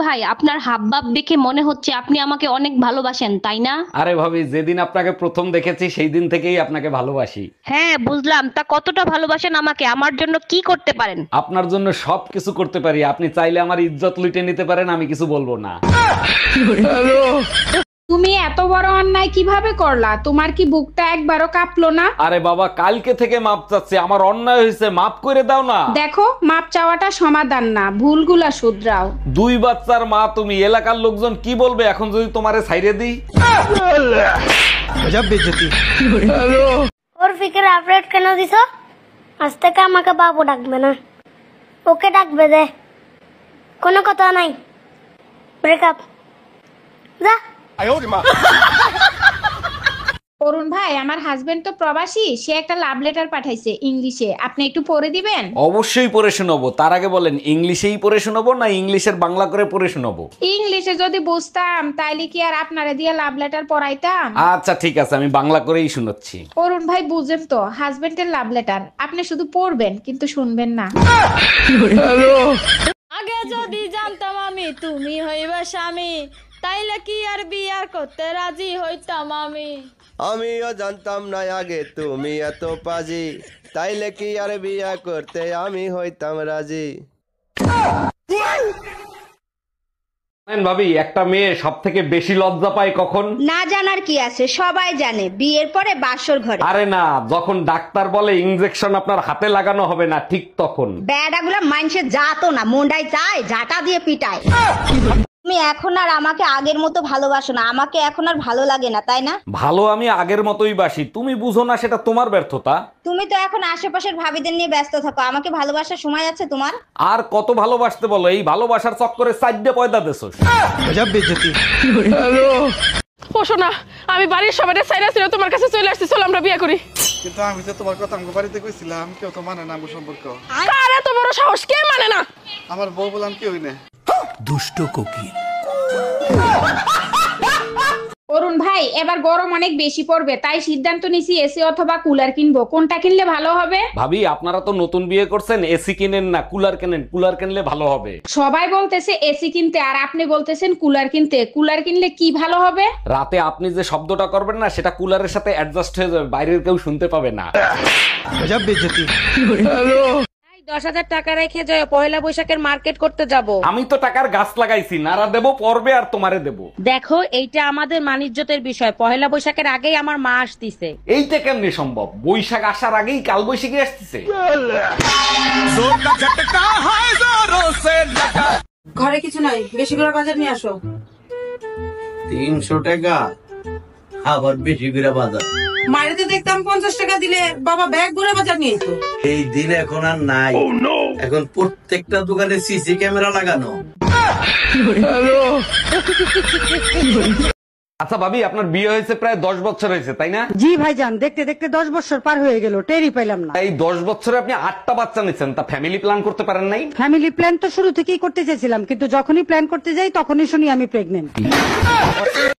ভাই, আপনার হাবভাব দেখে মনে হচ্ছে আপনি আমাকে অনেক ভালোবাসেন, তাই না? আরে ভাবি, যেদিন আপনাকে প্রথম দেখেছি সেই দিন থেকেই আপনাকে ভালোবাসি। হ্যাঁ বুঝলাম, তা কতটা ভালোবাসেন আমাকে? আমার জন্য কি করতে পারেন? আপনার জন্য সবকিছু করতে পারি, আপনি চাইলে আমার ইজ্জত লুটে নিতে পারেন, আমি কিছু বলবো না। তুমি এত বড় অন্যায় কিভাবে করলা? তোমার কি বুকটা একবারও কাঁপলো না? আরে বাবা, কালকে থেকে মাপ চাচ্ছি, আমার অন্যায় হয়েছে, মাপ করে দাও না। দেখো, মাপ চাওয়াটা সমাধান না, ভুলগুলা শুধরাও। দুই বাচ্চার মা তুমি, এলাকার লোকজন কি বলবে এখন যদি তোমারে ছাইরে দিই? ওর ফিকের আপডেট কেন দিছ? আজ থেকে আমাকে বাবু ডাকবে না, ওকে ডাকবে দে। কোনো কথা নাই, ব্রেকআপ। যা। অরুণ ভাই, আমার হাজবেন্ড তো প্রবাসী, সে একটা লাভ লেটার পাঠাইছে ইংলিশে, আপনি একটু পড়ে দিবেন? অবশ্যই পড়ে শোনাবো। তার আগে বলেন, ইংলিশেই পড়ে শোনাবো না ইংলিশের বাংলা করে পড়ে শোনাবো? ইংলিশে যদি বুঝতাম তাইলে কি আর আপনারে দিয়ে লাভ লেটার পড়াইতাম? আচ্ছা ঠিক আছে, আমি বাংলা করেই শোনাচ্ছি। অরুণ ভাই, বুঝেন তো, হাজবেন্ডের লাভ লেটার, আপনি শুধু পড়বেন কিন্তু শুনবেন না। আগে যদি জানতাম আমি তুমি হইবে স্বামী, তাইলে কি আর বিয়া করতে রাজি হইতাম আমি। আমিও জানতাম না আগে তুমি এত পাজি, তাইলে কি আর বিয়া করতে আমি হইতাম রাজি। জানেন ভাবি, একটা মেয়ে সব থেকে বেশি লজ্জা পায় কখন? না জানার কি আছে, সবাই জানে, বিয়ের পরে বাসর ঘরে। আরে না, যখন ডাক্তার বলে ইনজেকশন আপনার হাতে লাগানো হবে না, ঠিক তখন। বেড়াগুলা মানুষের জাতো না, মুন্ডাই চায় ঝাঁটা দিয়ে পিটায়। তুমি এখন আর আমাকে আগের মতো ভালোবাসো না, আমাকে এখন আর ভালো লাগে না, তাই না? ভালো আমি আগের মতোই বাসি, তুমি বুঝো না, সেটা তোমার ব্যর্থতা। তুমি তো এখন আশেপাশের ভাবিদের নিয়ে ব্যস্ত থাকো, আমাকে ভালোবাসার সময় আছে তোমার? আর কত ভালোবাসতে বলো, এই ভালোবাসার চক্করে চারটে পয়দা দেছো। ও শোনা, আমি বাড়ির সবাই সাইরা ছিল তোমার কাছে চলে আসছি, চল আমরা বিয়ে করি। কিন্তু আমি তো তোমার কথা আমার বাড়িতে কইছিলাম, কেউ তো মানে না আমার সম্পর্ক। কার এত বড় সাহস, কে মানে না? আমার বউ বললাম কি হইনে। দুষ্ট কোকিল। অরুণ ভাই, এবার গরম অনেক বেশি পড়বে, তাই সিদ্ধান্ত নিছি এসি অথবা কুলার কিনবো। কোনটা কিনলে ভালো হবে? ভাবি, আপনারা তো নতুন বিয়ে করছেন, এসি কিনেন না, কুলার কেনেন, কুলার কিনলে ভালো হবে। সবাই বলতেছে এসি কিনতে, আর আপনি বলতেছেন কুলার কিনতে। কুলার কিনলে কি ভালো হবে? রাতে আপনি যে শব্দটা করবেন না, সেটা কুলারের সাথে অ্যাডজাস্ট হয়ে যাবে, বাইরের কেউ শুনতে পাবে না। 10,000 টাকা রেখে যায়, পয়লা বৈশাখের মার্কেট করতে যাব। আমি তো টাকার গাছ লাগাইছি, নারা দেবো পর্বে আর তোমারে দেবো। দেখো, এইটা আমাদের মানিজ্যতের বিষয়, পয়লা বৈশাখের আগেই আমার মা আসতিছে। এইটা কেমনে সম্ভব? বৈশাখ আসার আগেই কাল বৈশাখী আসতেছে। ঘরে কিছু নাই, বেশি করে বাজার নিয়ে আসো। 300 টাকা আবার বেশি করে বাজার। মাইরেতে দেখতাম 50 টাকা দিলে বাবা ব্যাগ ভরে বাজার নিয়ে যেত। এই দিন এখন আর নাই। এখন প্রত্যেকটা দোকানে সিসি ক্যামেরা লাগানো। আচ্ছা ভাবি, আপনার বিয়ে হয়েছে প্রায় 10 বছর হয়েছে, তাই না? জি ভাইজান, দেখতে দেখতে 10 বছর পার হয়ে গেল, টেরই পাইলাম না। এই 10 বছরে আপনি 8টা বাচ্চা নিচ্ছেন, তা ফ্যামিলি প্ল্যান করতে পারেন নাই? ফ্যামিলি প্ল্যান তো শুরু থেকেই করতে চেয়েছিলাম, কিন্তু যখনই প্ল্যান করতে যাই তখনই শুনি আমি প্রেগনেন্ট।